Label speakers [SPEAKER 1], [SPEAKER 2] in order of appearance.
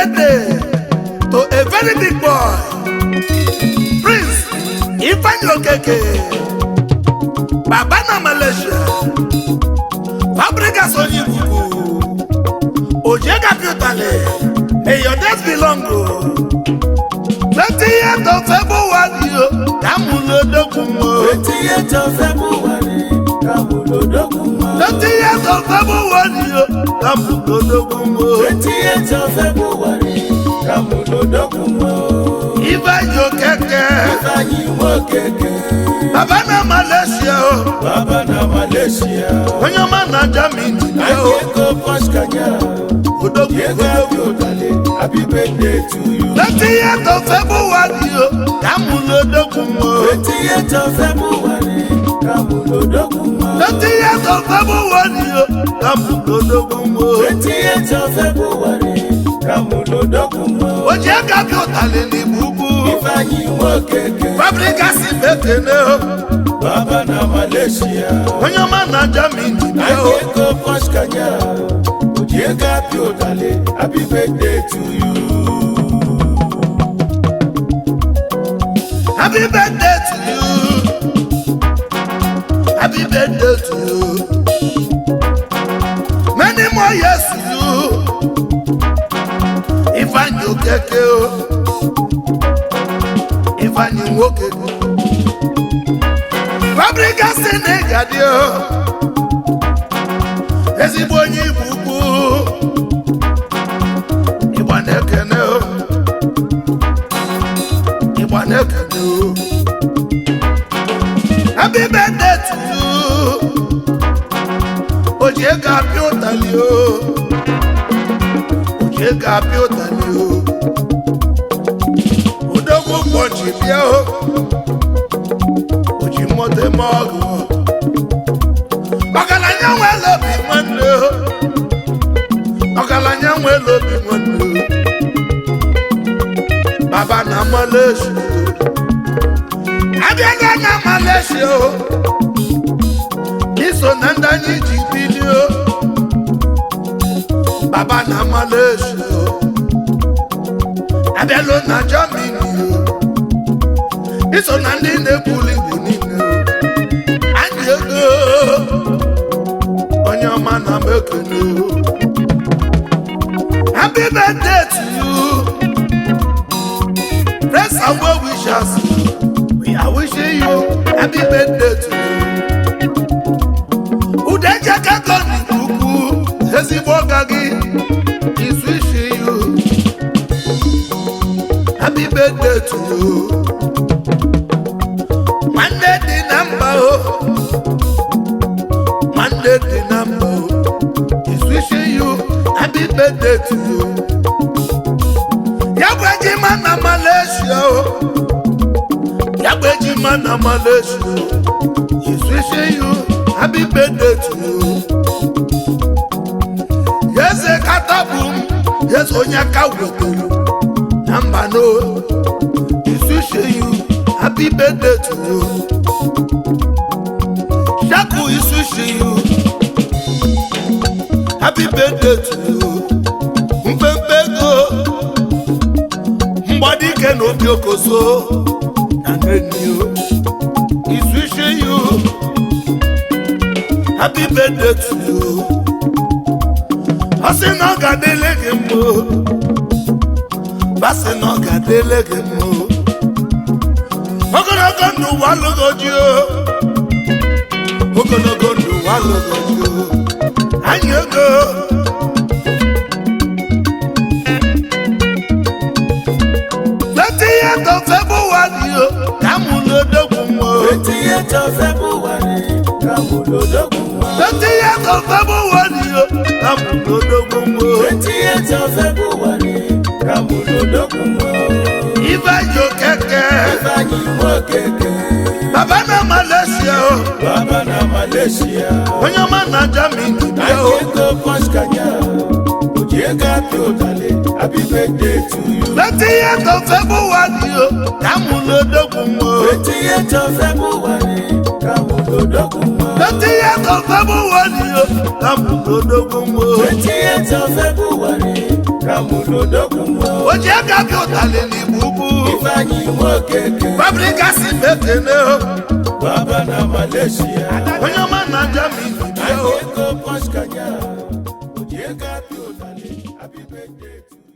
[SPEAKER 1] birthday to a very big boy, Prince Ifeanyi Baba na Malaysia, Fabricas Onyenwegwu, Ojega Piotale, may your days belong to 20th of February, Kamulodokumo.
[SPEAKER 2] 20th of February, Kamulodokumo.
[SPEAKER 1] 20th of February, Kamulodokumo.
[SPEAKER 2] 20th of February, Kamulodokumo.
[SPEAKER 1] Ifeanyi Baba na Malaysia,
[SPEAKER 2] Baba na Malaysia.
[SPEAKER 1] Onyama Germany,
[SPEAKER 2] Anyiego happy birthday to you.
[SPEAKER 1] 20th of February, Kamulodokumo.
[SPEAKER 2] 20th of February, Kamulodokumo.
[SPEAKER 1] 20th of February, Kamulodokumo.
[SPEAKER 2] 20th of February, Kamulodokumo.
[SPEAKER 1] Ojega Piotale ni bubu.
[SPEAKER 2] Ifeanyi
[SPEAKER 1] Fabricas
[SPEAKER 2] Baba na Malaysia.
[SPEAKER 1] Onyama Germany,
[SPEAKER 2] Anyiego Ojega Piotale, happy birthday to you.
[SPEAKER 1] Happy birthday to you. Happy birthday to you. Many more years to you. Ifeanyi Ifeanyi Fabricas ezigbo onye Igbo Igba na-ekene happy birthday to you. Ojega Piotale, Ojega Piotale, Odogwu Kpochi bịa Oji mote mogo Ọgaranya nwere obi nwanne Ọgaranya nwere obi nwanne Baba na Malaysia Abịaga na Malaysia Iso na ndị anyị ji bilie Baba na Malaysia Abịalo na Germany Iso na ndị na-ebuli Igbo niile Anyiego onye ọma na mekene. Happy birthday to you. Friends and well wishers, we are wishing you happy birthday to you. Udeja kakoni kuku ezigbo gagi is wishing you happy birthday to you. Monday the number is wishing you happy birthday to you. Yabwejima na Malaysia, Yabwejima na Malaysia is wishing you happy birthday to you. Yes, a katabum, yes, Onyaka Wotelu, number no is wishing you happy birthday to you. Shaku is wishing you happy birthday to you. Mbembego Mbadike no Biokoso and you is wishing you happy birthday to you. Asinoga delegemo Basinoga delegemo Ogologo ndu walogojo Ogologo ndu walogojo Anyiego Kamulodokumo.
[SPEAKER 2] 20th of February, Kamulodokumo.
[SPEAKER 1] 20th of February, Kamulodokumo.
[SPEAKER 2] 20th of February, Kamulodokumo.
[SPEAKER 1] Ifeanyi Baba na Malaysia,
[SPEAKER 2] Baba na Malaysia.
[SPEAKER 1] Onyama na Germany,
[SPEAKER 2] Anyiego Ojega Piotale, happy birthday to you.
[SPEAKER 1] 20th of February, Kamulodokumo.
[SPEAKER 2] 20th of February, Kamulodokumo.
[SPEAKER 1] 20th of February, Kamulodokumo.
[SPEAKER 2] 20th of February, Kamulodokumo.
[SPEAKER 1] oje gabi ụtalị n'Igbo Ukwu
[SPEAKER 2] Ifeanyi Nwokeke
[SPEAKER 1] fabrikasi mekene
[SPEAKER 2] Baba na Malaysia
[SPEAKER 1] onye ọma na Germany
[SPEAKER 2] Anyiego Poshkanya Oje gabi ụtalị happy birthday to you.